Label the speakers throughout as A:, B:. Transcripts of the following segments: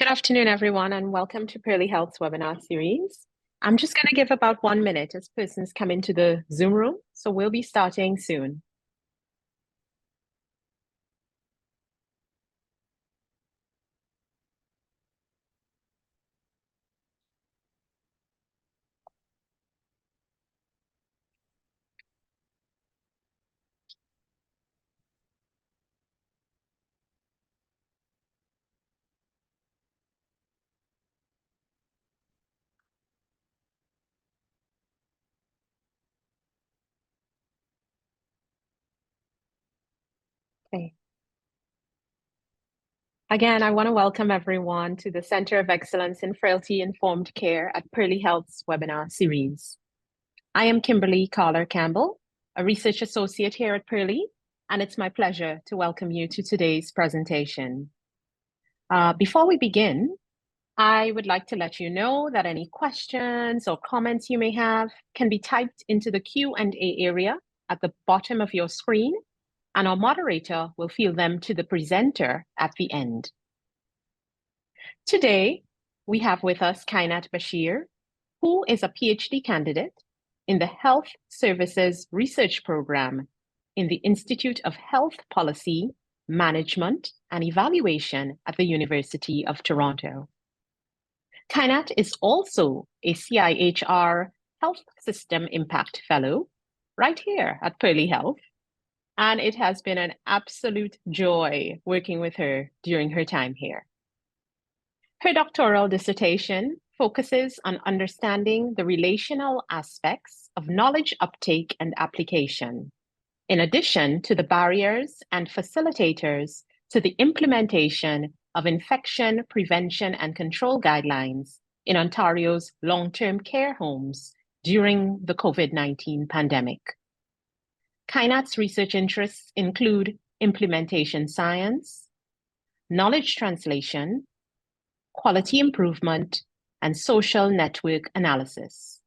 A: afternoon, everyone, and welcome to Pearly Health's webinar series. I'm just going to give about 1 minute as persons come into the Zoom room, so we'll be starting soon. Okay. Again, I want to welcome everyone to the Center of Excellence in Frailty-Informed Care at Pearly Health's webinar series. I am Kimberly Collar-Campbell, a research associate here at Pearly, and it's my pleasure to welcome you to today's presentation. Before we begin, I would like to let you know that any questions or comments you may have can be typed into the Q&A area at the bottom of your screen, and our moderator will field them to the presenter at the end. Today, we have with us Kainat Bashir, who is a PhD candidate in the Health Services Research Program in the Institute of Health Policy, Management, and Evaluation at the University of Toronto. Kainat is also a CIHR Health System Impact Fellow right here at Pearly Health, and it has been an absolute joy working with her during her time here. Her doctoral dissertation focuses on understanding the relational aspects of knowledge uptake and application, in addition to the barriers and facilitators to the implementation of infection prevention and control guidelines in Ontario's long-term care homes during the COVID-19 pandemic. Kainat's research interests include implementation science, knowledge translation, quality improvement, and social network analysis.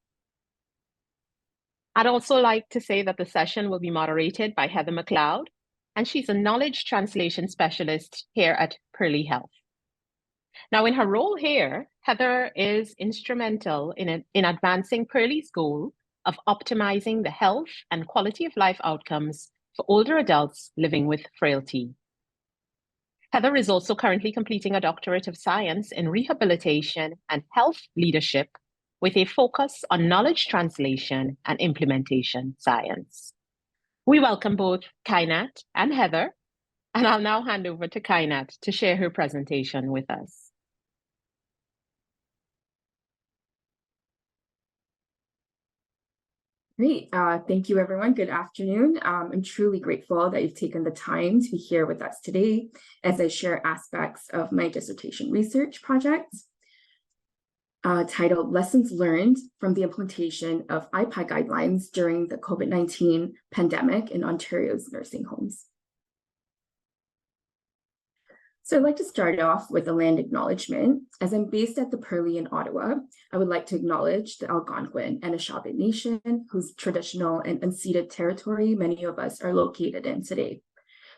A: I'd also like to say that the session will be moderated by Heather McLeod, and she's a knowledge translation specialist here at Pearly Health. Now, in her role here, Heather is instrumental in advancing Pearly's goal of optimizing the health and quality of life outcomes for older adults living with frailty. Heather is also currently completing a doctorate of science in rehabilitation and health leadership with a focus on knowledge translation and implementation science. We welcome both Kainat and Heather, and I'll now hand over to Kainat to share her presentation with us.
B: Great. Thank you, everyone. Good afternoon. I'm truly grateful that you've taken the time to be here with us today as I share aspects of my dissertation research project titled Lessons Learned from the Implementation of IPAC Guidelines During the COVID-19 Pandemic in Ontario's Nursing Homes. So I'd like to start off with a land acknowledgement. As I'm based at the Pearly in Ottawa, I would like to acknowledge the Algonquin and Anishinaabe Nation, whose traditional and unceded territory many of us are located in today.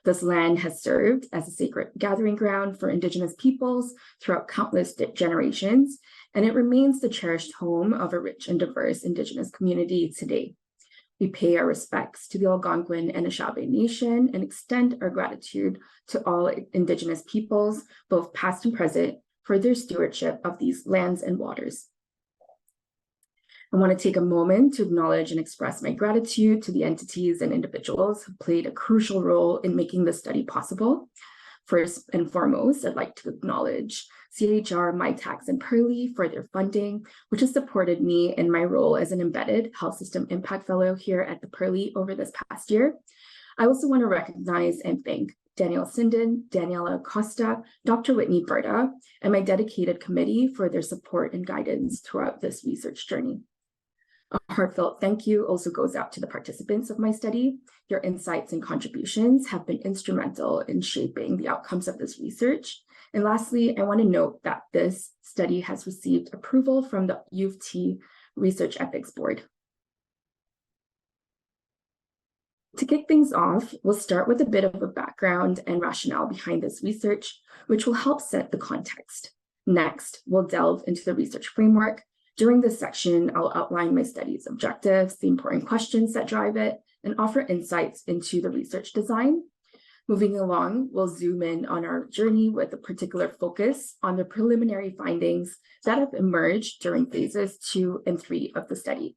B: This land has served as a sacred gathering ground for Indigenous peoples throughout countless generations, and it remains the cherished home of a rich and diverse Indigenous community today. We pay our respects to the Algonquin and Anishinaabe Nation and extend our gratitude to all Indigenous peoples, both past and present, for their stewardship of these lands and waters. I want to take a moment to acknowledge and express my gratitude to the entities and individuals who played a crucial role in making this study possible. First and foremost, I'd like to acknowledge CIHR, MyTax, and Pearly for their funding, which has supported me in my role as an embedded Health System Impact Fellow here at the Pearly over this past year. I also want to recognize and thank Danielle Sinden, Daniela Costa, Dr. Whitney Berta, and my dedicated committee for their support and guidance throughout this research journey. A heartfelt thank you also goes out to the participants of my study. Your insights and contributions have been instrumental in shaping the outcomes of this research. And lastly, I want to note that this study has received approval from the U of T Research Ethics Board. To kick things off, we'll start with a bit of a background and rationale behind this research, which will help set the context. Next, we'll delve into the research framework. During this section, I'll outline my study's objectives, the important questions that drive it, and offer insights into the research design. Moving along, we'll zoom in on our journey with a particular focus on the preliminary findings that have emerged during phases 2 and 3 of the study.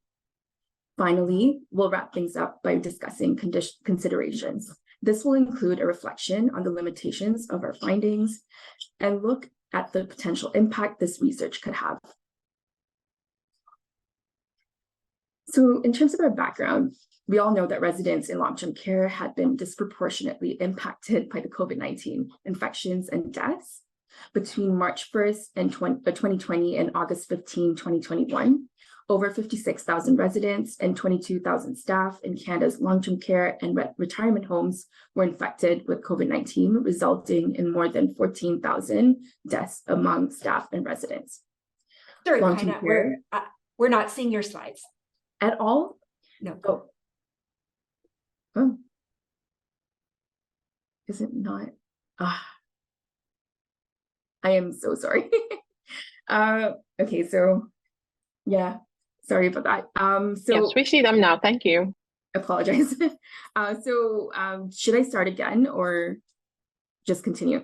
B: Finally, we'll wrap things up by discussing considerations. This will include a reflection on the limitations of our findings and look at the potential impact this research could have. So in terms of our background, we all know that residents in long-term care had been disproportionately impacted by the COVID-19 infections and deaths. Between March 1st and 2020 and August 15, 2021, over 56,000 residents and 22,000 staff in Canada's long-term care and retirement homes were infected with COVID-19, resulting in more than 14,000 deaths among staff and residents.
C: Sorry, Kainat, we're not seeing your slides.
B: At all?
C: No.
B: Oh. Is it not? I am so sorry. Okay, so yeah, sorry about that.
A: Yes, we see them now. Thank you.
B: Apologize. Should I start again or just continue?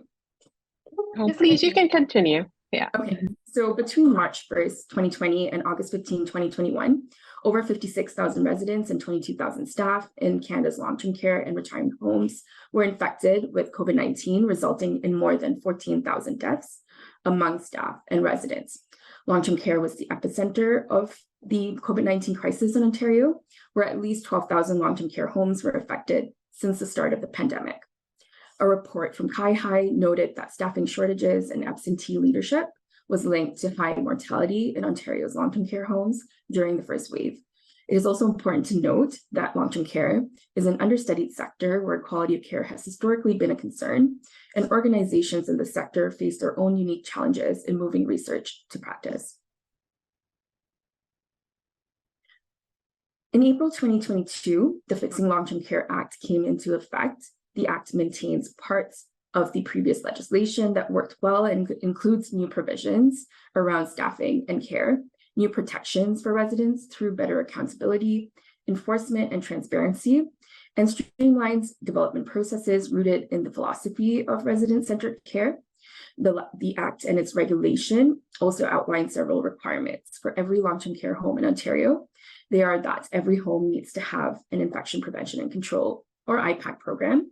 A: Oh, please, you can continue. Yeah.
B: Okay. So between March 1st, 2020 and August 15, 2021, over 56,000 residents and 22,000 staff in Canada's long-term care and retirement homes were infected with COVID-19, resulting in more than 14,000 deaths among staff and residents. Long-term care was the epicenter of the COVID-19 crisis in Ontario, where at least 12,000 long-term care homes were affected since the start of the pandemic. A report from CoE noted that staffing shortages and absentee leadership was linked to high mortality in Ontario's long-term care homes during the first wave. It is also important to note that long-term care is an understudied sector where quality of care has historically been a concern, and organizations in the sector face their own unique challenges in moving research to practice. In April 2022, the Fixing Long-Term Care Act came into effect. The Act maintains parts of the previous legislation that worked well and includes new provisions around staffing and care, new protections for residents through better accountability, enforcement and transparency, and streamlines development processes rooted in the philosophy of resident-centered care. The Act and its regulation also outline several requirements for every long-term care home in Ontario. They are that every home needs to have an infection prevention and control, or IPAC program.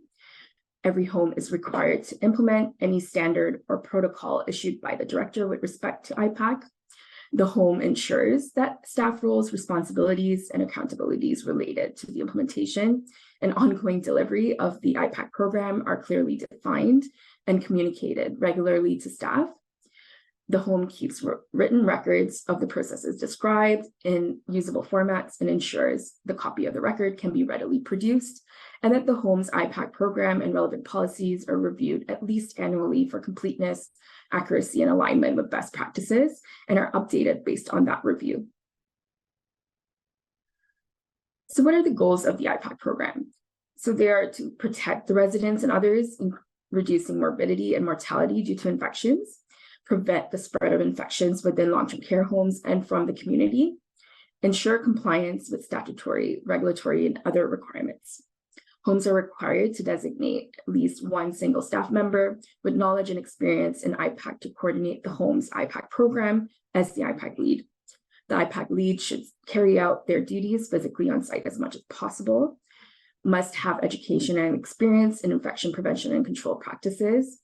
B: Every home is required to implement any standard or protocol issued by the director with respect to IPAC. The home ensures that staff roles, responsibilities, and accountabilities related to the implementation and ongoing delivery of the IPAC program are clearly defined and communicated regularly to staff. The home keeps written records of the processes described in usable formats and ensures the copy of the record can be readily produced, and that the home's IPAC program and relevant policies are reviewed at least annually for completeness, accuracy, and alignment with best practices, and are updated based on that review. So what are the goals of the IPAC program? So they are to protect the residents and others in reducing morbidity and mortality due to infections, prevent the spread of infections within long-term care homes and from the community, ensure compliance with statutory, regulatory, and other requirements. Homes are required to designate at least one single staff member with knowledge and experience in IPAC to coordinate the home's IPAC program as the IPAC lead. The IPAC lead should carry out their duties physically on site as much as possible, must have education and experience in infection prevention and control practices,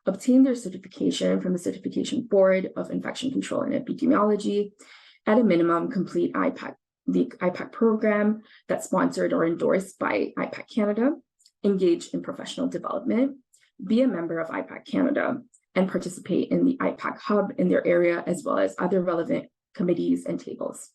B: obtain their certification from the Certification Board of Infection Control and Epidemiology, at a minimum complete the IPAC program that's sponsored or endorsed by IPAC Canada, engage in professional development, be a member of IPAC Canada, and participate in the IPAC hub in their area, as well as other relevant committees and tables.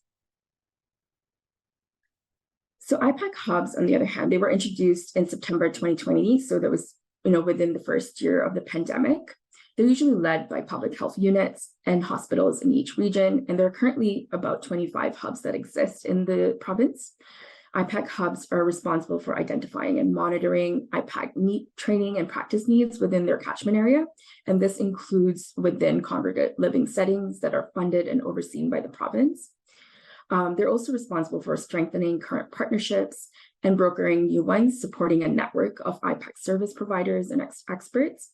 B: So IPAC hubs, on the other hand, they were introduced in September 2020, so that was within the first year of the pandemic. They're usually led by public health units and hospitals in each region, and there are currently about 25 hubs that exist in the province. IPAC hubs are responsible for identifying and monitoring IPAC training and practice needs within their catchment area. And this includes within congregate living settings that are funded and overseen by the province. They're also responsible for strengthening current partnerships and brokering new ones, supporting a network of IPAC service providers and experts.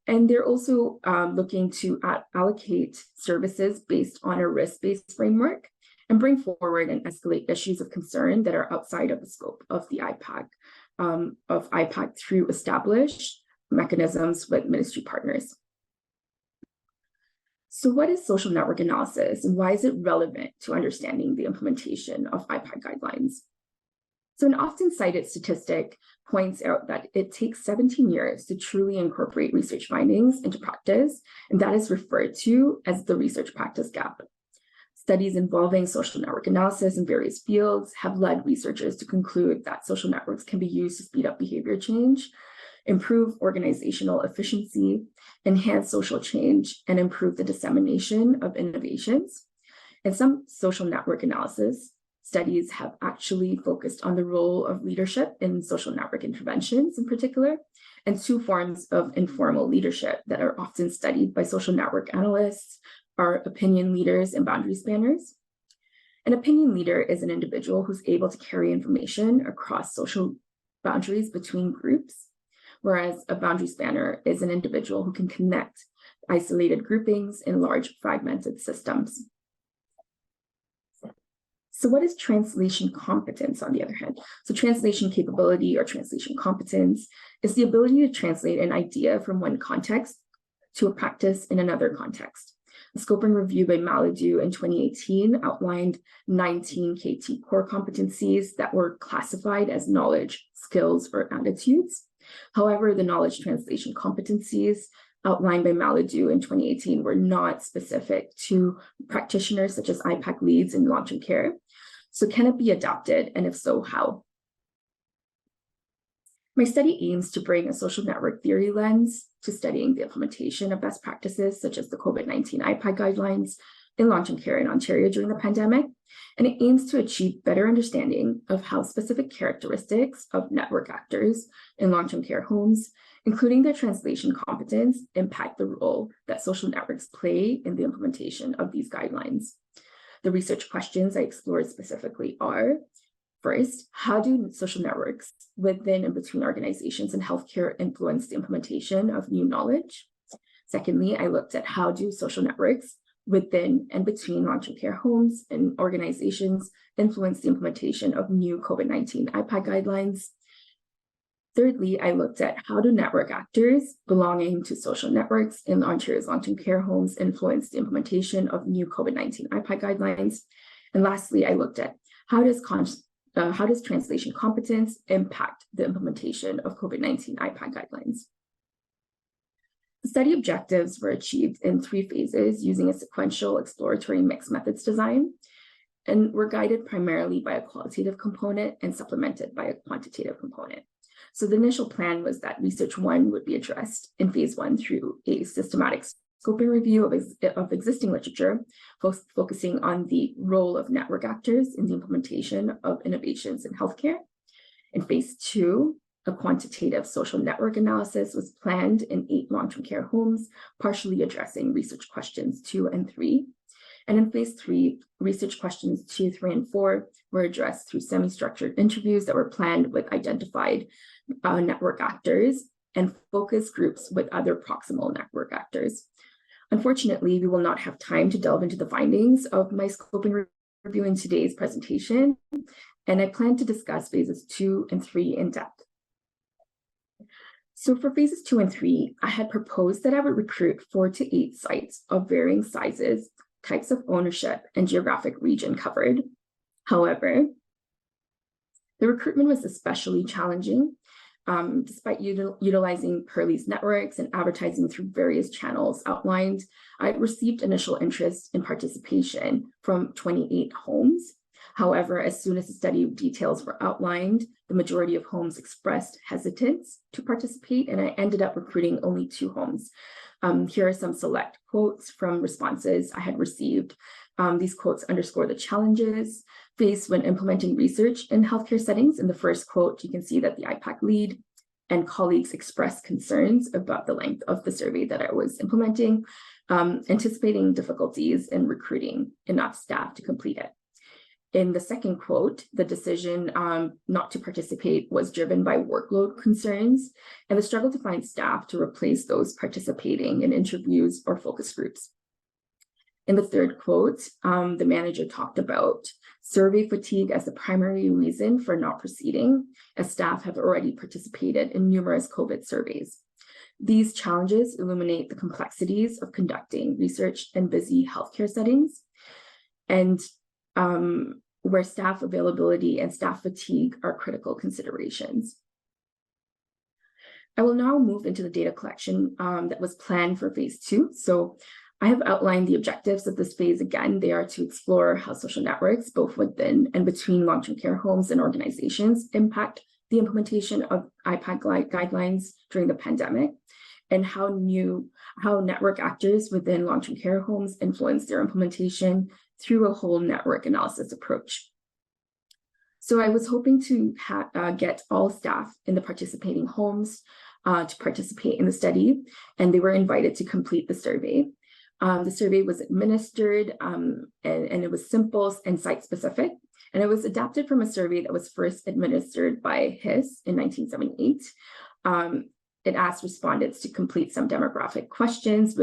B: And they're also looking to allocate services based on a risk-based framework and bring forward and escalate issues of concern that are outside of the scope of the IPAC through established mechanisms with ministry partners. So what is social network analysis and why is it relevant to understanding the implementation of IPAC guidelines? So an often cited statistic points out that it takes 17 years to truly incorporate research findings into practice, and that is referred to as the research practice gap. Studies involving social network analysis in various fields have led researchers to conclude that social networks can be used to speed up behavior change, improve organizational efficiency, enhance social change, and improve the dissemination of innovations. And some social network analysis studies have actually focused on the role of leadership in social network interventions in particular, and two forms of informal leadership that are often studied by social network analysts are opinion leaders and boundary spanners. An opinion leader is an individual who's able to carry information across social boundaries between groups, whereas a boundary spanner is an individual who can connect isolated groupings in large fragmented systems. So what is translation competence, on the other hand? So translation capability or translation competence is the ability to translate an idea from one context to a practice in another context. A scoping review by Maladou in 2018 outlined 19 KT core competencies that were classified as knowledge, skills, or attitudes. However, the knowledge translation competencies outlined by Maladou in 2018 were not specific to practitioners such as IPAC leads in long-term care. So can it be adapted, and if so, how? My study aims to bring a social network theory lens to studying the implementation of best practices such as the COVID-19 IPAC guidelines in long-term care in Ontario during the pandemic, and it aims to achieve better understanding of how specific characteristics of network actors in long-term care homes, including their translation competence, impact the role that social networks play in the implementation of these guidelines. The research questions I explored specifically are, first, how do social networks within and between organizations and healthcare influence the implementation of new knowledge? Secondly, I looked at how do social networks within and between long-term care homes and organizations influence the implementation of new COVID-19 IPAC guidelines. Thirdly, I looked at how do network actors belonging to social networks in Ontario's long-term care homes influence the implementation of new COVID-19 IPAC guidelines. And lastly, I looked at how does translation competence impact the implementation of COVID-19 IPAC guidelines? The study objectives were achieved in 3 phases using a sequential exploratory mixed methods design, and were guided primarily by a qualitative component and supplemented by a quantitative component. So the initial plan was that research 1 would be addressed in phase 1 through a systematic scoping review of existing literature, focusing on the role of network actors in the implementation of innovations in healthcare. In phase 2, a quantitative social network analysis was planned in 8 long-term care homes, partially addressing research questions 2 and 3. And in phase 3, research questions 2, 3, and 4 were addressed through semi-structured interviews that were planned with identified network actors and focus groups with other proximal network actors. Unfortunately, we will not have time to delve into the findings of my scoping review in today's presentation, and I plan to discuss phases 2 and 3 in depth. So for phases 2 and 3, I had proposed that I would recruit 4 to 8 sites of varying sizes, types of ownership, and geographic region covered. However, the recruitment was especially challenging. Despite utilizing Pearlie's networks and advertising through various channels outlined, I received initial interest in participation from 28 homes. However, as soon as the study details were outlined, the majority of homes expressed hesitance to participate, and I ended up recruiting only 2 homes. Here are some select quotes from responses I had received. These quotes underscore the challenges faced when implementing research in healthcare settings. In the first quote, you can see that the IPAC lead and colleagues expressed concerns about the length of the survey that I was implementing, anticipating difficulties in recruiting enough staff to complete it. In the second quote, the decision not to participate was driven by workload concerns and the struggle to find staff to replace those participating in interviews or focus groups. In the third quote, the manager talked about survey fatigue as the primary reason for not proceeding, as staff have already participated in numerous COVID surveys. These challenges illuminate the complexities of conducting research in busy healthcare settings, and where staff availability and staff fatigue are critical considerations. I will now move into the data collection that was planned for phase 2. So I have outlined the objectives of this phase again. They are to explore how social networks, both within and between long-term care homes and organizations, impact the implementation of IPAC guidelines during the pandemic, and how network actors within long-term care homes influence their implementation through a whole network analysis approach. So I was hoping to get all staff in the participating homes to participate in the study, and they were invited to complete the survey. The survey was administered and it was simple and site-specific, and it was adapted from a survey that was first administered by HIS in 1978. It asked respondents to complete some demographic questions,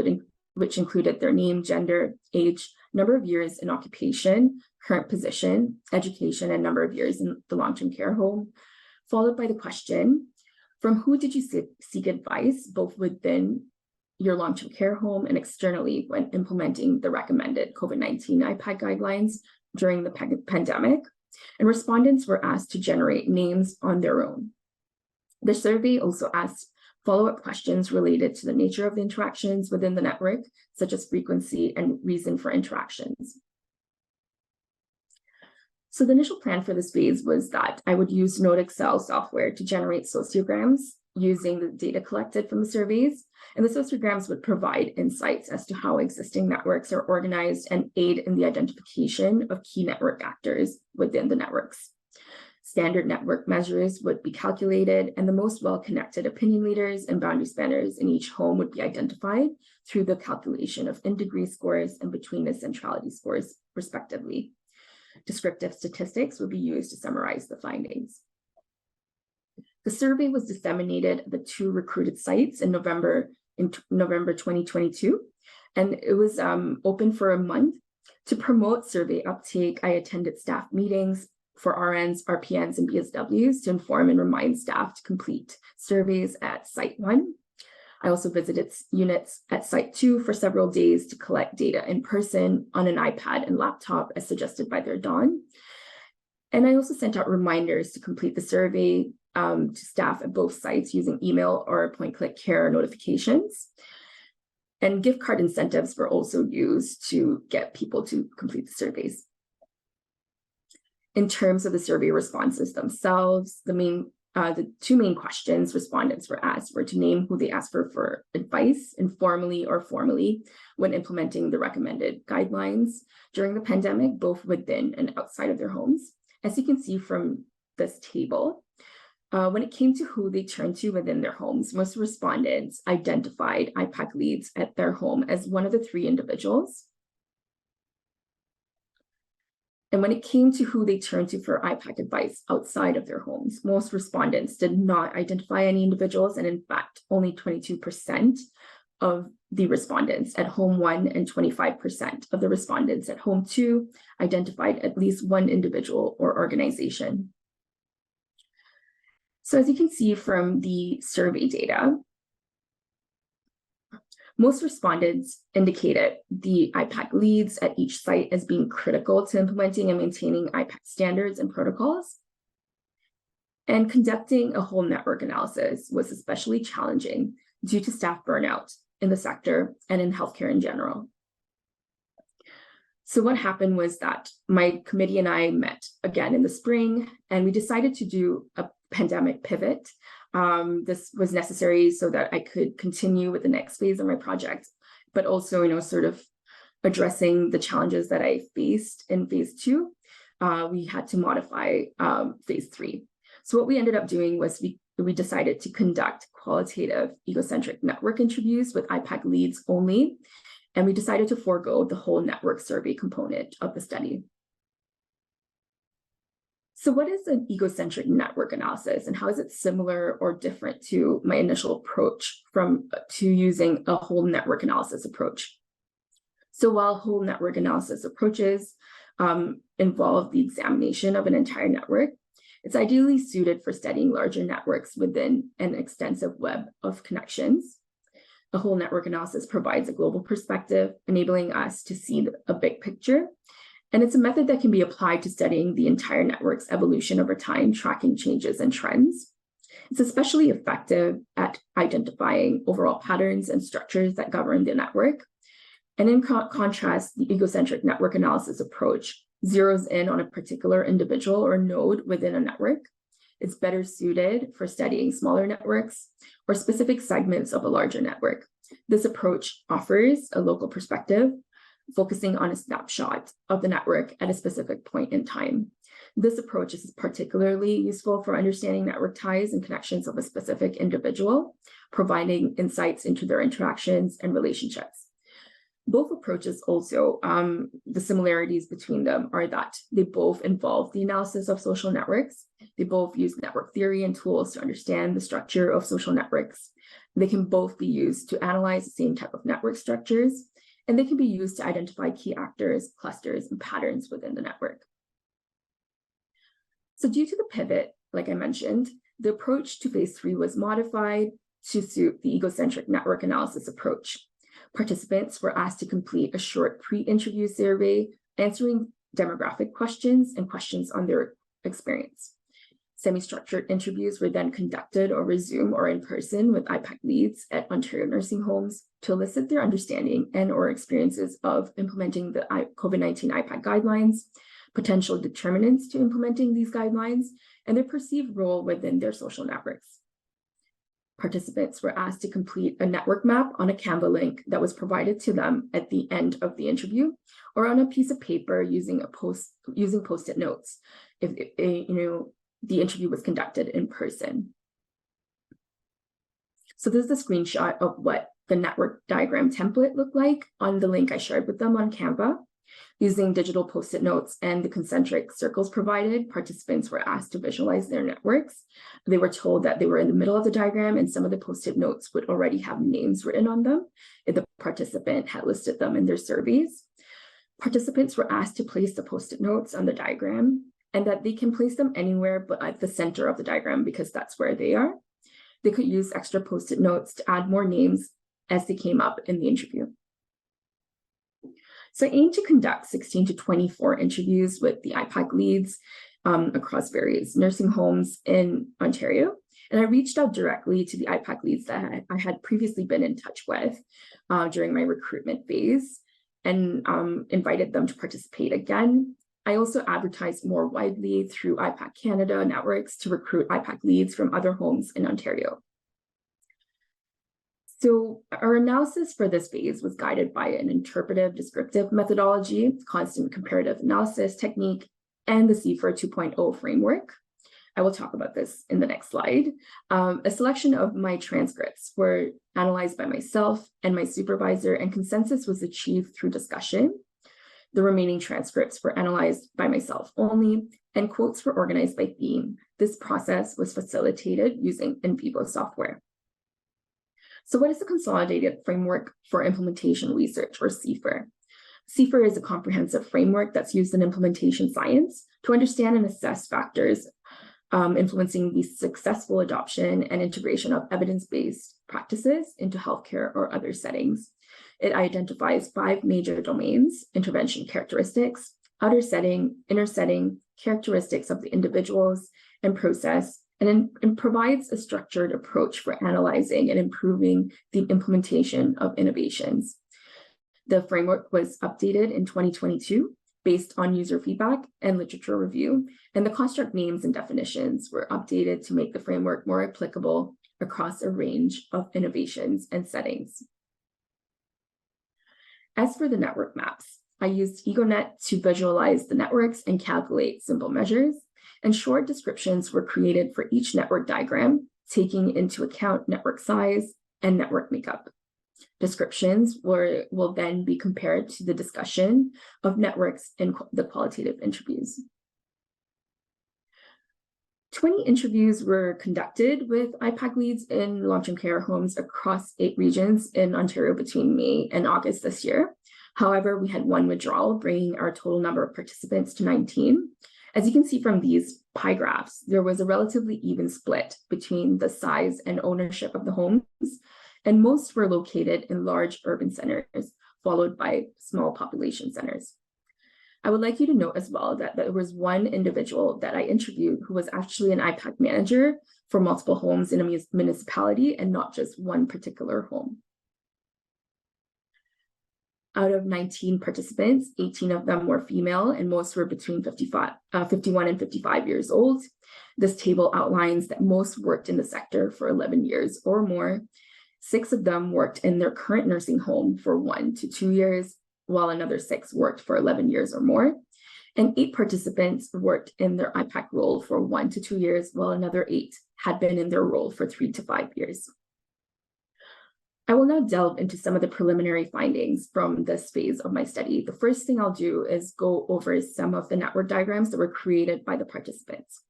B: which included their name, gender, age, number of years in occupation, current position, education, and number of years in the long-term care home, followed by the question, from who did you seek advice, both within your long-term care home and externally when implementing the recommended COVID-19 IPAC guidelines during the pandemic? And respondents were asked to generate names on their own. The survey also asked follow-up questions related to the nature of the interactions within the network, such as frequency and reason for interactions. So the initial plan for this phase was that I would use Node Excel software to generate sociograms using the data collected from the surveys, and the sociograms would provide insights as to how existing networks are organized and aid in the identification of key network actors within the networks. Standard network measures would be calculated, and the most well-connected opinion leaders and boundary spanners in each home would be identified through the calculation of in-degree scores and betweenness centrality scores, respectively. Descriptive statistics would be used to summarize the findings. The survey was disseminated at the 2 recruited sites in November 2022, and it was open for a month. To promote survey uptake, I attended staff meetings for RNs, RPNs, and BSWs to inform and remind staff to complete surveys at Site 1. I also visited units at Site 2 for several days to collect data in person on an iPad and laptop as suggested by their Dawn. And I also sent out reminders to complete the survey to staff at both sites using email or point-click care notifications. And gift card incentives were also used to get people to complete the surveys. In terms of the survey responses themselves, the 2 main questions respondents were asked were to name who they asked for advice, informally or formally, when implementing the recommended guidelines during the pandemic, both within and outside of their homes. As you can see from this table, when it came to who they turned to within their homes, most respondents identified IPAC leads at their home as one of the 3 individuals. And when it came to who they turned to for IPAC advice outside of their homes, most respondents did not identify any individuals, and in fact, only 22% of the respondents at Home 1 and 25% of the respondents at Home 2 identified at least one individual or organization. So as you can see from the survey data, most respondents indicated the IPAC leads at each site as being critical to implementing and maintaining IPAC standards and protocols. And conducting a whole network analysis was especially challenging due to staff burnout in the sector and in healthcare in general. So what happened was that my committee and I met again in the spring, and we decided to do a pandemic pivot This was necessary so that I could continue with the next phase of my project, but also, sort of addressing the challenges that I faced in phase 2. We had to modify phase 3. So what we ended up doing was we decided to conduct qualitative egocentric network interviews with IPAC leads only, and we decided to forego the whole network survey component of the study. So what is an egocentric network analysis, and how is it similar or different to my initial approach to using a whole network analysis approach? So while whole network analysis approaches involve the examination of an entire network, it's ideally suited for studying larger networks within an extensive web of connections. A whole network analysis provides a global perspective, enabling us to see a big picture. And it's a method that can be applied to studying the entire network's evolution over time, tracking changes and trends. It's especially effective at identifying overall patterns and structures that govern the network. And in contrast, the egocentric network analysis approach zeroes in on a particular individual or node within a network. It's better suited for studying smaller networks or specific segments of a larger network. This approach offers a local perspective, focusing on a snapshot of the network at a specific point in time. This approach is particularly useful for understanding network ties and connections of a specific individual, providing insights into their interactions and relationships. Both approaches also, the similarities between them are that they both involve the analysis of social networks. They both use network theory and tools to understand the structure of social networks. They can both be used to analyze the same type of network structures, and they can be used to identify key actors, clusters, and patterns within the network. So due to the pivot, like I mentioned, the approach to phase 3 was modified to suit the egocentric network analysis approach. Participants were asked to complete a short pre-interview survey, answering demographic questions and questions on their experience. Semi-structured interviews were then conducted over Zoom or in person with IPAC leads at Ontario nursing homes to elicit their understanding and or experiences of implementing the COVID-19 IPAC guidelines, potential determinants to implementing these guidelines, and their perceived role within their social networks. Participants were asked to complete a network map on a Canva link that was provided to them at the end of the interview, or on a piece of paper using Post-it notes if the interview was conducted in person. So this is a screenshot of what the network diagram template looked like on the link I shared with them on Canva. Using digital Post-it notes and the concentric circles provided, participants were asked to visualize their networks. They were told that they were in the middle of the diagram, and some of the Post-it notes would already have names written on them if the participant had listed them in their surveys. Participants were asked to place the Post-it notes on the diagram, and that they can place them anywhere but at the center of the diagram because that's where they are. They could use extra Post-it notes to add more names as they came up in the interview. So I aim to conduct 16 to 24 interviews with the IPAC leads across various nursing homes in Ontario. And I reached out directly to the IPAC leads that I had previously been in touch with during my recruitment phase and invited them to participate again. I also advertised more widely through IPAC Canada networks to recruit IPAC leads from other homes in Ontario. So our analysis for this phase was guided by an interpretive descriptive methodology, constant comparative analysis technique, and the CIFR 2.0 framework. I will talk about this in the next slide. A selection of my transcripts were analyzed by myself and my supervisor, and consensus was achieved through discussion. The remaining transcripts were analyzed by myself only, and quotes were organized by theme. This process was facilitated using in vivo software. So what is the Consolidated Framework for Implementation Research, or CIFR? CIFR is a comprehensive framework that's used in implementation science to understand and assess factors influencing the successful adoption and integration of evidence-based practices into healthcare or other settings. It identifies 5 major domains: intervention characteristics, outer setting, inner setting, characteristics of the individuals and process, and provides a structured approach for analyzing and improving the implementation of innovations. The framework was updated in 2022 based on user feedback and literature review, and the construct names and definitions were updated to make the framework more applicable across a range of innovations and settings. As for the network maps, I used EgoNet to visualize the networks and calculate simple measures, and short descriptions were created for each network diagram, taking into account network size and network makeup. Descriptions will then be compared to the discussion of networks in the qualitative interviews. 20 interviews were conducted with IPAC leads in long-term care homes across 8 regions in Ontario between May and August this year. However, we had 1 withdrawal, bringing our total number of participants to 19. As you can see from these pie graphs, there was a relatively even split between the size and ownership of the homes, and most were located in large urban centers, followed by small population centers. I would like you to note as well that there was 1 individual that I interviewed who was actually an IPAC manager for multiple homes in a municipality and not just one particular home. Out of 19 participants, 18 of them were female, and most were between 51 and 55 years old. This table outlines that most worked in the sector for 11 years or more. 6 of them worked in their current nursing home for 1 to 2 years, while another 6 worked for 11 years or more. And 8 participants worked in their IPAC role for 1 to 2 years, while another 8 had been in their role for 3 to 5 years. I will now delve into some of the preliminary findings from this phase of my study. The first thing I'll do is go over some of the network diagrams that were created by the participants.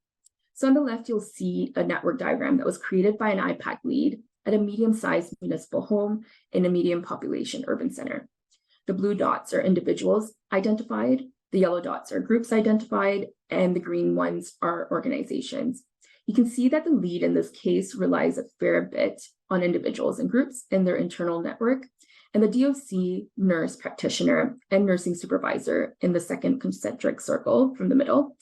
B: So on the left, you'll see a network diagram that was created by an IPAC lead at a medium-sized municipal home in a medium population urban center. The blue dots are individuals identified, the yellow dots are groups identified, and the green ones are organizations. You can see that the lead in this case relies a fair bit on individuals and groups in their internal network, and the DOC, nurse practitioner, and nursing supervisor in the second concentric circle from the middle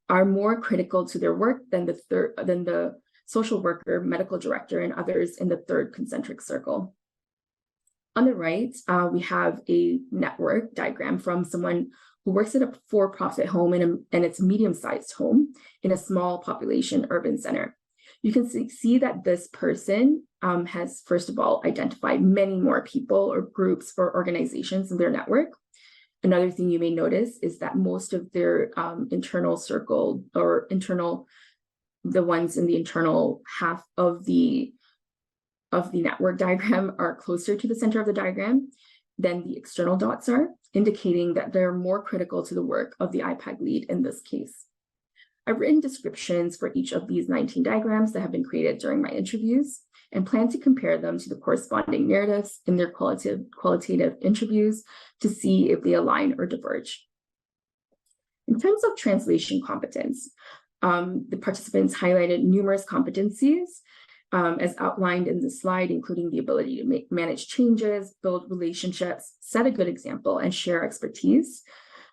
B: are more critical to their work than the social worker, medical director, and others in the third concentric circle. On the right, we have a network diagram from someone who works at a for-profit home and it's a medium-sized home in a small population urban center. You can see that this person has, first of all, identified many more people or groups or organizations in their network. Another thing you may notice is that most of their internal circle or the ones in the internal half of the network diagram are closer to the center of the diagram than the external dots are, indicating that they're more critical to the work of the IPAC lead in this case. I've written descriptions for each of these 19 diagrams that have been created during my interviews and plan to compare them to the corresponding narratives in their qualitative interviews to see if they align or diverge. In terms of translation competence, the participants highlighted numerous competencies as outlined in the slide, including the ability to manage changes, build relationships, set a good example, and share expertise.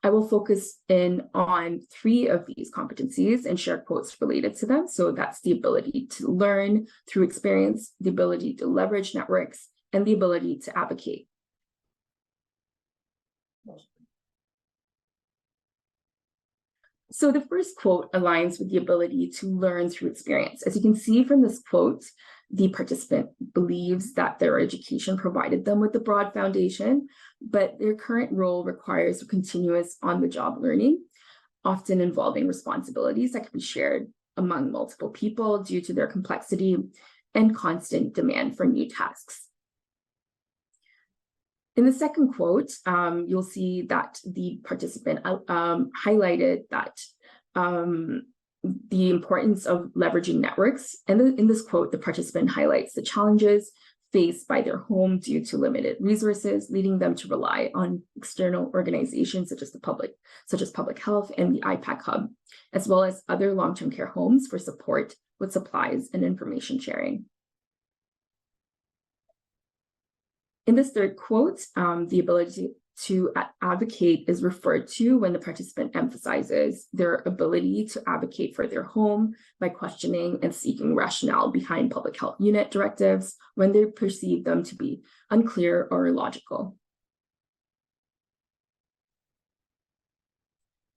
B: I will focus in on 3 of these competencies and share quotes related to them. So that's the ability to learn through experience, the ability to leverage networks, and the ability to advocate. So the first quote aligns with the ability to learn through experience. As you can see from this quote, the participant believes that their education provided them with a broad foundation, but their current role requires continuous on-the-job learning, often involving responsibilities that can be shared among multiple people due to their complexity and constant demand for new tasks. In the second quote, you'll see that the participant highlighted that the importance of leveraging networks. And in this quote, the participant highlights the challenges faced by their home due to limited resources, leading them to rely on external organizations such as public health and the IPAC hub, as well as other long-term care homes for support with supplies and information sharing. In this third quote, the ability to advocate is referred to when the participant emphasizes their ability to advocate for their home by questioning and seeking rationale behind public health unit directives when they perceive them to be unclear or illogical.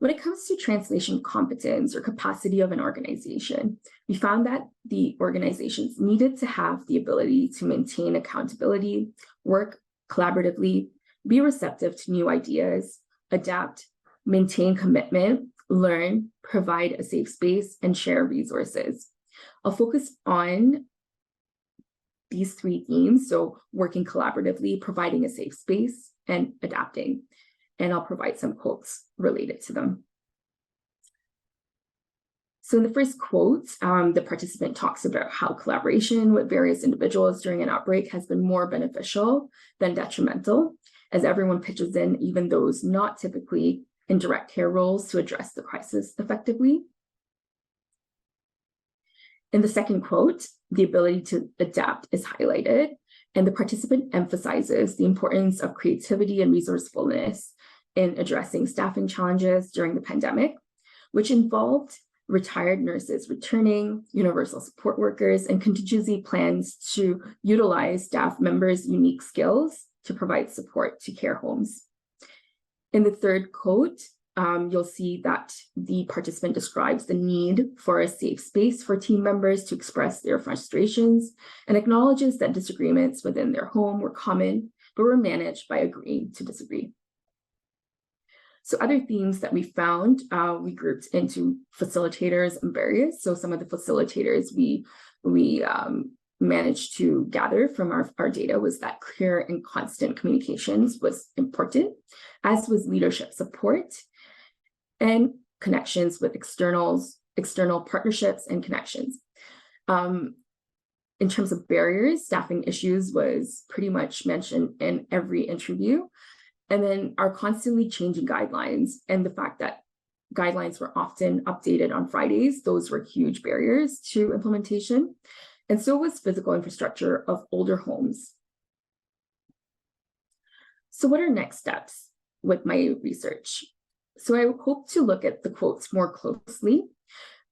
B: When it comes to translation competence or capacity of an organization, we found that the organizations needed to have the ability to maintain accountability, work collaboratively, be receptive to new ideas, adapt, maintain commitment, learn, provide a safe space, and share resources. I'll focus on these three themes, so working collaboratively, providing a safe space, and adapting. And I'll provide some quotes related to them. So in the first quote, the participant talks about how collaboration with various individuals during an outbreak has been more beneficial than detrimental, as everyone pitches in, even those not typically in direct care roles, to address the crisis effectively. In the second quote, the ability to adapt is highlighted, and the participant emphasizes the importance of creativity and resourcefulness in addressing staffing challenges during the pandemic, which involved retired nurses returning, universal support workers, and contingency plans to utilize staff members' unique skills to provide support to care homes. In the third quote, you'll see that the participant describes the need for a safe space for team members to express their frustrations and acknowledges that disagreements within their home were common, but were managed by agreeing to disagree. So other themes that we found, we grouped into facilitators and barriers. So some of the facilitators we managed to gather from our data was that clear and constant communications was important, as was leadership support and connections with external partnerships and connections. In terms of barriers, staffing issues was pretty much mentioned in every interview. And then our constantly changing guidelines and the fact that guidelines were often updated on Fridays, those were huge barriers to implementation. And so was physical infrastructure of older homes. So what are next steps with my research? So I hope to look at the quotes more closely,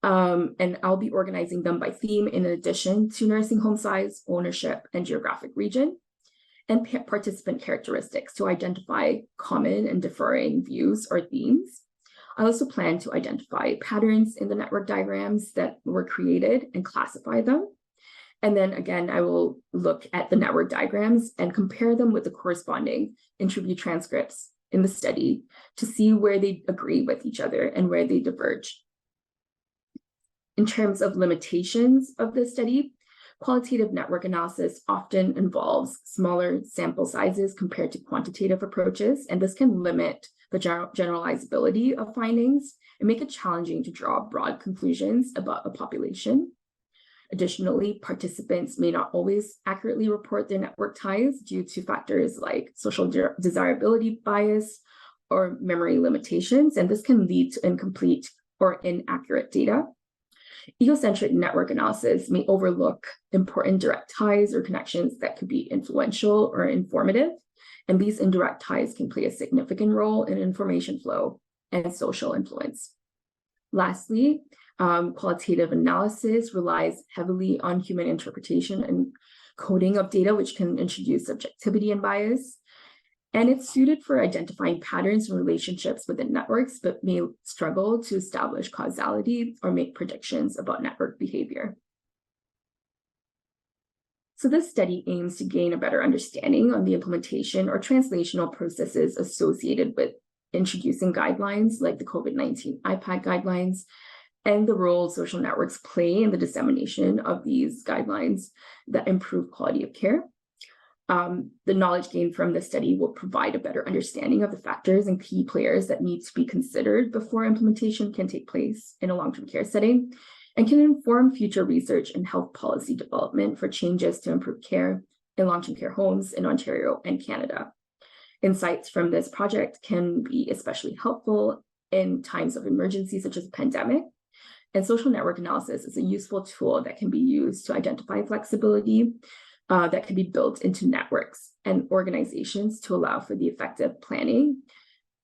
B: and I'll be organizing them by theme in addition to nursing home size, ownership, and geographic region, and participant characteristics to identify common and differing views or themes. I also plan to identify patterns in the network diagrams that were created and classify them. And then again, I will look at the network diagrams and compare them with the corresponding interview transcripts in the study to see where they agree with each other and where they diverge. In terms of limitations of the study, qualitative network analysis often involves smaller sample sizes compared to quantitative approaches, and this can limit the generalizability of findings and make it challenging to draw broad conclusions about a population. Additionally, participants may not always accurately report their network ties due to factors like social desirability bias or memory limitations, and this can lead to incomplete or inaccurate data. Egocentric network analysis may overlook important direct ties or connections that could be influential or informative, and these indirect ties can play a significant role in information flow and social influence. Lastly, qualitative analysis relies heavily on human interpretation and coding of data, which can introduce subjectivity and bias. And it's suited for identifying patterns and relationships within networks, but may struggle to establish causality or make predictions about network behavior. So this study aims to gain a better understanding on the implementation or translational processes associated with introducing guidelines like the COVID-19 IPAC guidelines and the role social networks play in the dissemination of these guidelines that improve quality of care. The knowledge gained from this study will provide a better understanding of the factors and key players that need to be considered before implementation can take place in a long-term care setting, and can inform future research and health policy development for changes to improve care in long-term care homes in Ontario and Canada. Insights from this project can be especially helpful in times of emergency such as a pandemic, and social network analysis is a useful tool that can be used to identify flexibility that can be built into networks and organizations to allow for the effective planning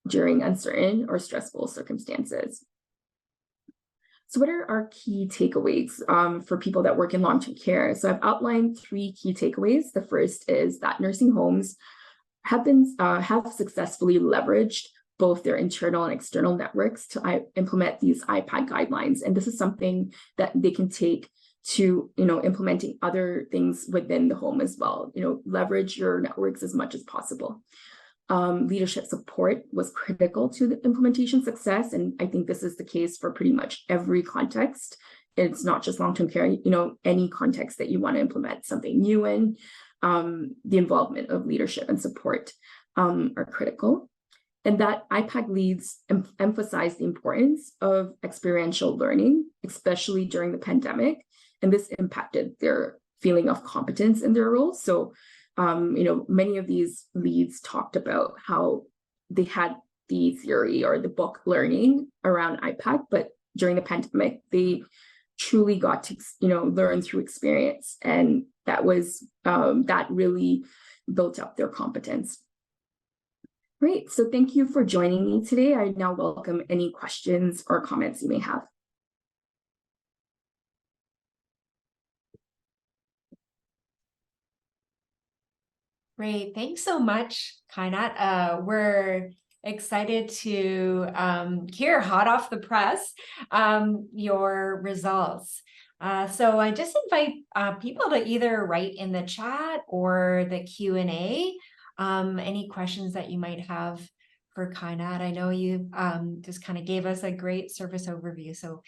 B: during uncertain or stressful circumstances. So what are our key takeaways for people that work in long-term care? So I've outlined 3 key takeaways. The first is that nursing homes have successfully leveraged both their internal and external networks to implement these IPAC guidelines. And this is something that they can take to, implementing other things within the home as well. Leverage your networks as much as possible. Leadership support was critical to the implementation success. And I think this is the case for pretty much every context. It's not just long-term care, any context that you want to implement something new in, the involvement of leadership and support are critical. And that IPAC leads emphasize the importance of experiential learning, especially during the pandemic. And this impacted their feeling of competence in their roles. So, many of these leads talked about how they had the theory or the book learning around IPAC, but during the pandemic, they truly got to, learn through experience. And that was, that really built up their competence. Great. So thank you for joining me today. I now welcome any questions or comments you may have.
C: Great. Thanks so much, Kainat. We're excited to hear hot off the press your results. So I just invite people to either write in the chat or the Q&A any questions that you might have for Kainat. I know you just kind of gave us a great service overview, so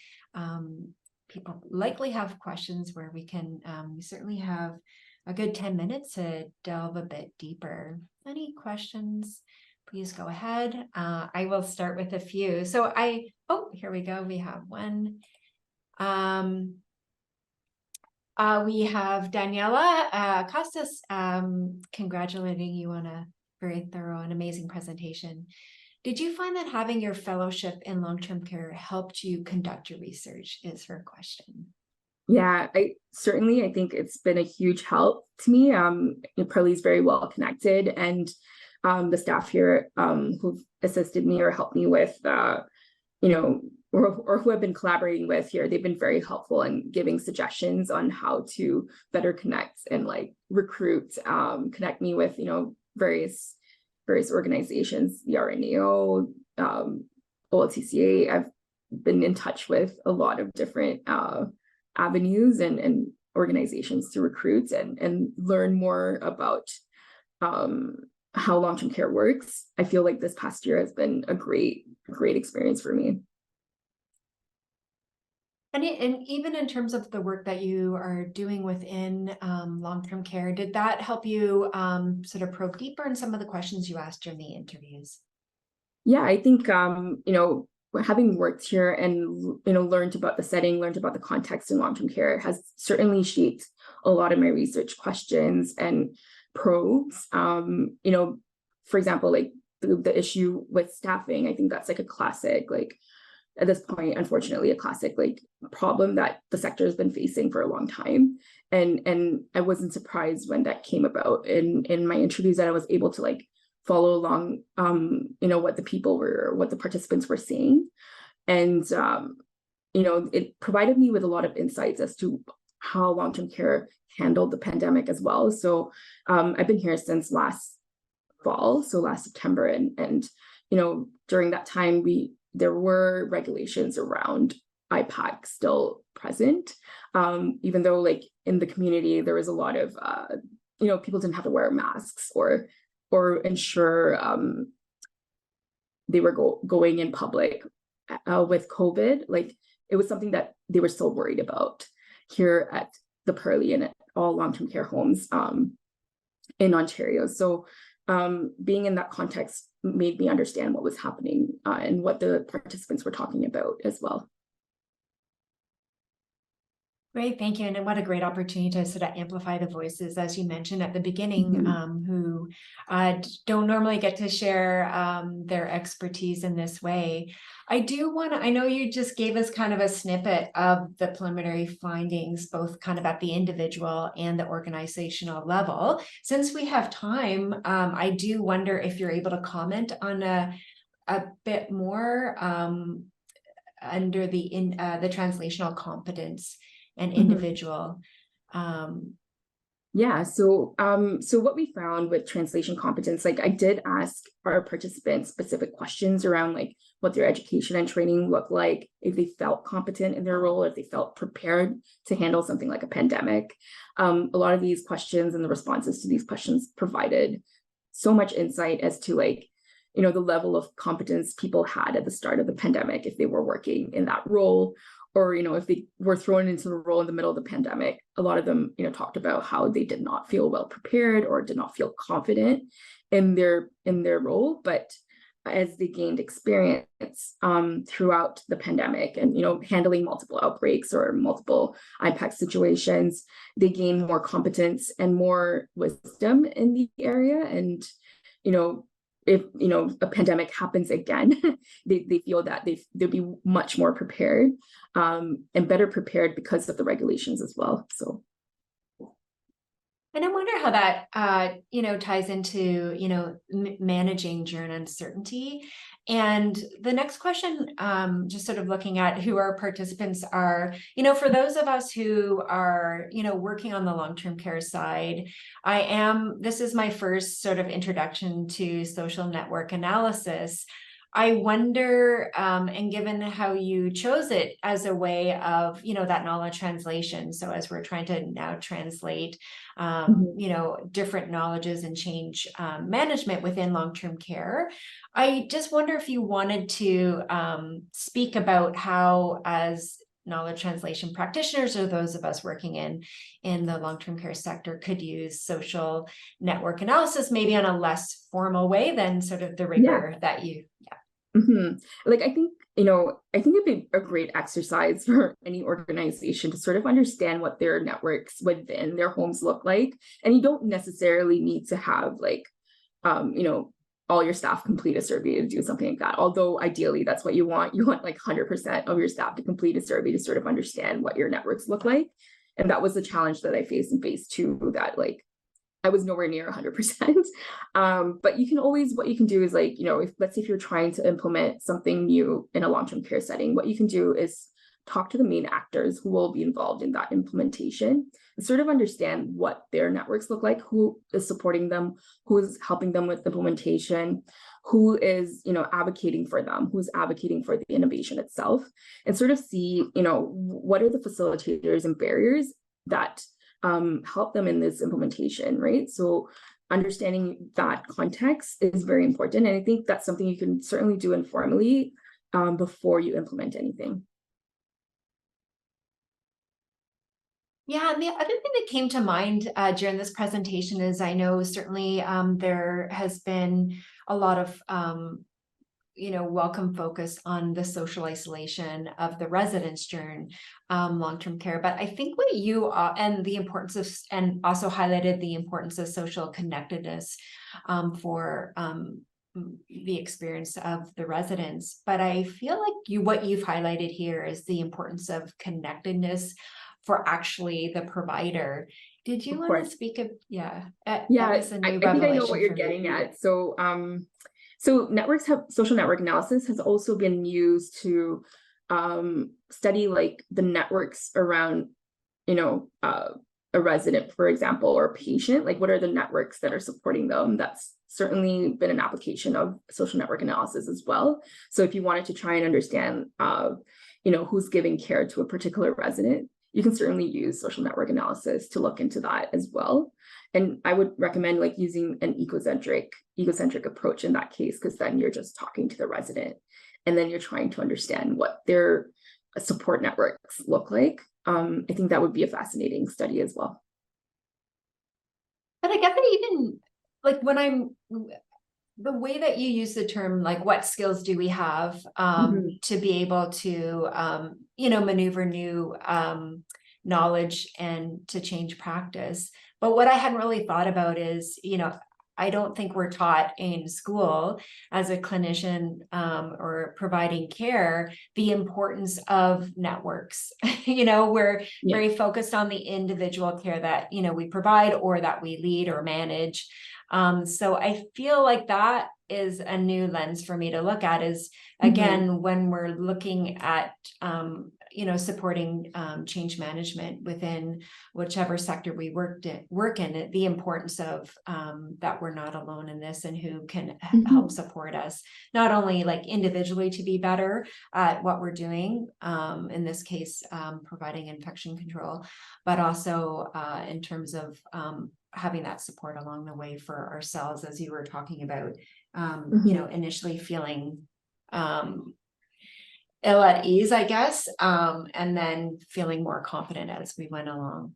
C: people likely have questions where we can we certainly have a good 10 minutes to delve a bit deeper. Any questions, please go ahead. I will start with a few. So here we go. We have one. We have Daniela Costas congratulating you on a very thorough and amazing presentation. Did you find that having your fellowship in long-term care helped you conduct your research, is her question.
B: Yeah, I think it's been a huge help to me. Pearlie is very well connected, and the staff here who've assisted me or helped me with, or who I've been collaborating with here, they've been very helpful in giving suggestions on how to better connect and recruit, connect me with, various organizations, the RNAO, OLTCA. I've been in touch with a lot of different avenues and organizations to recruit and learn more about how long-term care works. I feel like this past year has been a great experience for me.
C: And even in terms of the work that you are doing within long-term care, did that help you sort of probe deeper in some of the questions you asked during the interviews?
B: Yeah, I think, having worked here and, learned about the setting, learned about the context in long-term care has certainly shaped a lot of my research questions and probes. For example, the issue with staffing, I think that's a classic, at this point, unfortunately, a classic problem that the sector has been facing for a long time. And I wasn't surprised when that came about in my interviews, that I was able to follow along, what the participants were saying. And, it provided me with a lot of insights as to how long-term care handled the pandemic as well. So I've been here since last fall, so last September. And during that time, there were regulations around IPAC still present, even though in the community, there was a lot of, people didn't have to wear masks or ensure they were going in public with COVID. It was something that they were still worried about here at the Pearlie and at all long-term care homes in Ontario. So being in that context made me understand what was happening and what the participants were talking about as well.
C: Great, thank you. And what a great opportunity to sort of amplify the voices, as you mentioned at the beginning, who don't normally get to share their expertise in this way. I know you just gave us kind of a snippet of the preliminary findings, both kind of at the individual and the organizational level. Since we have time, I do wonder if you're able to comment on a bit more under the translational competence and individual.
B: Yeah, so what we found with translation competence, like I did ask our participants specific questions around like what their education and training looked like, if they felt competent in their role, if they felt prepared to handle something like a pandemic. A lot of these questions and the responses to these questions provided so much insight as to like, the level of competence people had at the start of the pandemic, if they were working in that role, or if they were thrown into the role in the middle of the pandemic. A lot of them talked about how they did not feel well prepared or did not feel confident in their role, but as they gained experience throughout the pandemic and handling multiple outbreaks or multiple IPAC situations, they gain more competence and more wisdom in the area. And if a pandemic happens again, they feel that they'll be much more prepared and better prepared because of the regulations as well. So,
C: and I wonder how that ties into managing during uncertainty. And the next question, just sort of looking at who our participants are, for those of us who are working on the long-term care side, this is my first sort of introduction to social network analysis. I wonder, and given how you chose it as a way of, that knowledge translation. So as we're trying to now translate, different knowledges and change management within long-term care, I just wonder if you wanted to speak about how, as knowledge translation practitioners, or those of us working in the long-term care sector, could use social network analysis maybe on a less formal way than sort of the rigor that you.
B: Like I think it'd be a great exercise for any organization to sort of understand what their networks within their homes look like. And you don't necessarily need to have like all your staff complete a survey to do something like that. Although ideally that's what you want. You want like 100% of your staff to complete a survey to sort of understand what your networks look like. And that was the challenge that I faced in phase 2, that like I was nowhere near 100%. But what you can do is like, let's say if you're trying to implement something new in a long-term care setting, what you can do is talk to the main actors who will be involved in that implementation and sort of understand what their networks look like, who is supporting them, who is helping them with implementation, who is, advocating for them, who's advocating for the innovation itself, and sort of see, what are the facilitators and barriers that help them in this implementation, right? So understanding that context is very important. And I think that's something you can certainly do informally before you implement anything.
C: Yeah, and the other thing that came to mind during this presentation is, I know certainly there has been a lot of welcome focus on the social isolation of the residents during long-term care. But I think what you and the importance of, and also highlighted the importance of social connectedness for the experience of the residents. But I feel like what you've highlighted here is the importance of connectedness for actually the provider. Did you want to speak of, that was a new
B: I think I know what you're
C: for
B: getting
C: me.
B: at. So social network analysis has also been used to study like the networks around, a resident, for example, or a patient. Like what are the networks that are supporting them? That's certainly been an application of social network analysis as well. So if you wanted to try and understand, who's giving care to a particular resident, you can certainly use social network analysis to look into that as well. And I would recommend like using an egocentric approach in that case, because then you're just talking to the resident and then you're trying to understand what their support networks look like. I think that would be a fascinating study as well.
C: But I guess I even like the way that you use the term, like what skills do we have to be able to, maneuver new knowledge and to change practice. But what I hadn't really thought about is, I don't think we're taught in school as a clinician or providing care, the importance of networks. We're very focused on the individual care that, we provide or that we lead or manage. So I feel like that is a new lens for me to look at is, again, when we're looking at, supporting change management within whichever sector we work in, the importance of that we're not alone in this, and who can help support us, not only like individually to be better at what we're doing, in this case, providing infection control, but also in terms of having that support along the way for ourselves, as you were talking about, initially feeling ill at ease, I guess, and then feeling more confident as we went along.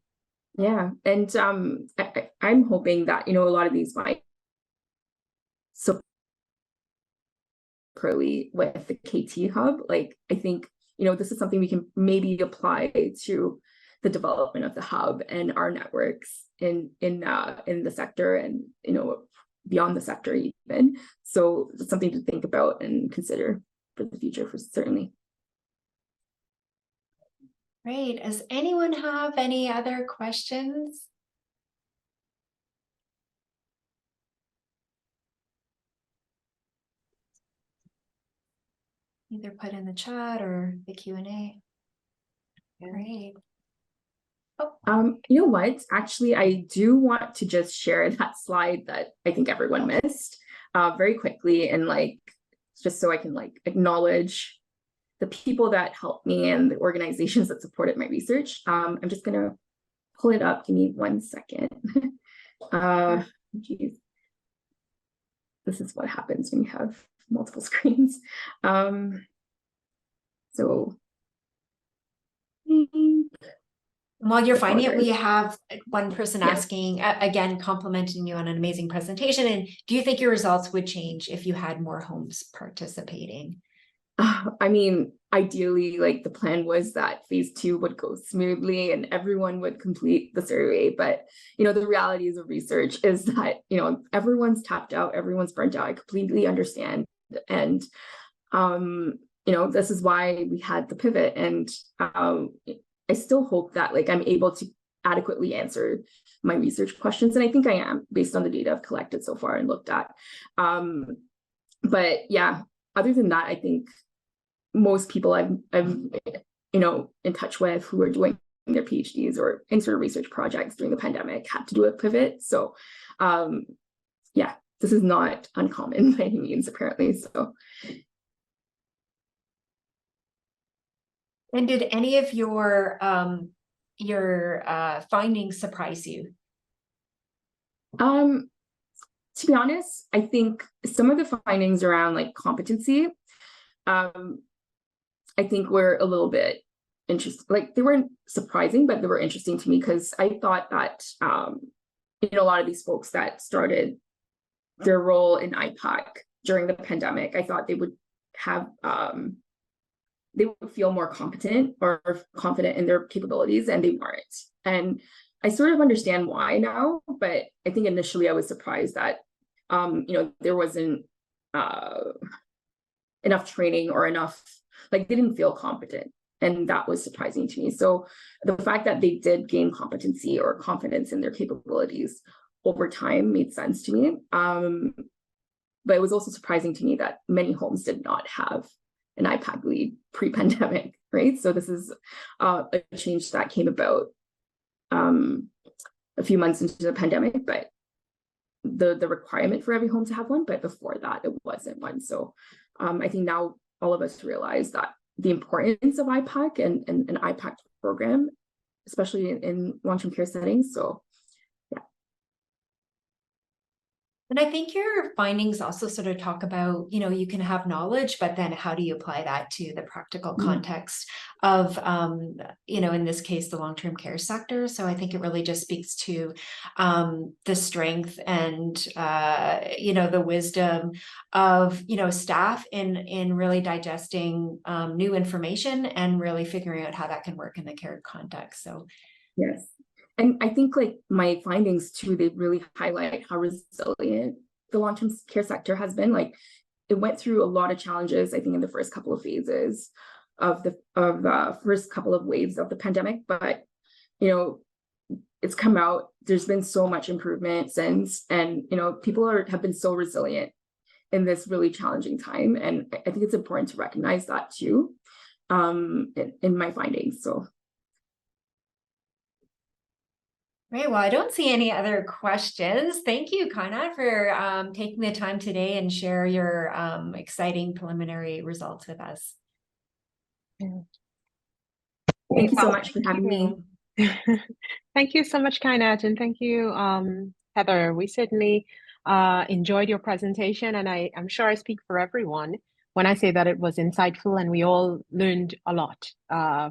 B: Yeah, and I'm hoping that, a lot of these might support Curly with the KT Hub. Like, I think, this is something we can maybe apply to the development of the hub and our networks in the sector, and beyond the sector even. So it's something to think about and consider for the future, for certainly.
C: Great. Does anyone have any other questions? Either put in the chat or the Q&A. Great.
B: You know what? Actually, I do want to just share that slide that I think everyone missed very quickly, and just so I can acknowledge the people that helped me and the organizations that supported my research. I'm just gonna pull it up. Give me 1 second. Geez. This is what happens when you have multiple screens. So
C: while you're finding it, we have one person asking, again, complimenting you on an amazing presentation. And do you think your results would change if you had more homes participating?
B: I mean, ideally, the plan was that phase 2 would go smoothly and everyone would complete the survey. But, the realities of research is that, everyone's tapped out, everyone's burnt out. I completely understand. And, this is why we had the pivot. And I still hope that I'm able to adequately answer my research questions. And I think I am, based on the data I've collected so far and looked at. But yeah, other than that, I think most people I'm in touch with who are doing their PhDs or any sort of research projects during the pandemic had to do a pivot. So yeah, this is not uncommon by any means, apparently. So.
C: And did any of your findings surprise you?
B: To be honest, I think some of the findings around competency, I think were a little bit interesting. They weren't surprising, but they were interesting to me, because I thought that a lot of these folks that started their role in IPAC during the pandemic, I thought they would have they would feel more competent or confident in their capabilities, and they weren't. And I sort of understand why now, but I think initially I was surprised that there wasn't enough training or enough, they didn't feel competent, and that was surprising to me. So the fact that they did gain competency or confidence in their capabilities over time made sense to me. But it was also surprising to me that many homes did not have an IPAC lead pre-pandemic, right? So this is a change that came about a few months into the pandemic, but the requirement for every home to have one, but before that it wasn't one. So I think now all of us realize that the importance of IPAC and an IPAC program, especially in long-term care settings. So
C: and I think your findings also sort of talk about, you can have knowledge, but then how do you apply that to the practical context of, in this case, the long-term care sector. So I think it really just speaks to the strength and, the wisdom of, staff in really digesting new information and really figuring out how that can work in the care context. So
B: yes. And I think my findings too, they really highlight how resilient the long-term care sector has been. It went through a lot of challenges, I think, in the first couple of phases of the first couple of waves of the pandemic, but it's come out. There's been so much improvement since, and people have been so resilient in this really challenging time. And I think it's important to recognize that too, in my findings. So.
C: Great. Well, I don't see any other questions. Thank you, Kainat, for taking the time today and share your exciting preliminary results with us.
B: Thank you so much for having me.
A: Thank you so much, Kainat, and thank you, Heather. We certainly enjoyed your presentation, and I'm sure I speak for everyone when I say that it was insightful and we all learned a lot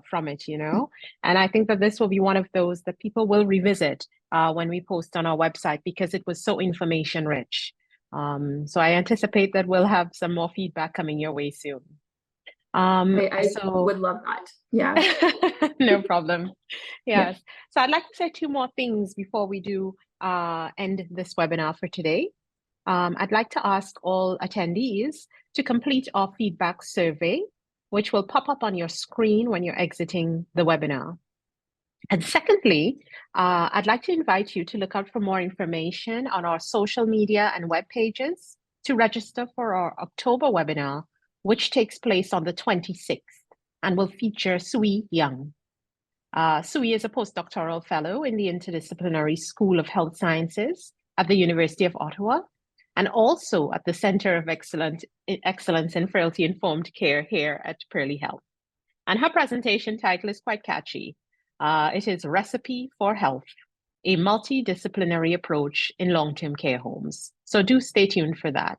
A: from it, you know. And I think that this will be one of those that people will revisit when we post on our website because it was so information rich. So I anticipate that we'll have some more feedback coming your way soon.
B: I would love that. Yeah.
A: No problem. Yes. Yeah. So I'd like to say two more things before we do end this webinar for today. I'd like to ask all attendees to complete our feedback survey, which will pop up on your screen when you're exiting the webinar. And secondly, I'd like to invite you to look out for more information on our social media and web pages to register for our October webinar, which takes place on the 26th and will feature Sui Young. Sui is a postdoctoral fellow in the Interdisciplinary School of Health Sciences at the University of Ottawa, and also at the Center of Excellence in Frailty-Informed Care here at Pearly Health. And her presentation title is quite catchy. It is Recipe for Health, a multidisciplinary approach in long-term care homes. So do stay tuned for that.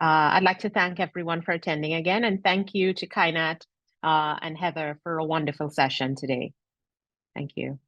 A: I'd like to thank everyone for attending again, and thank you to Kainat and Heather for a wonderful session today. Thank you.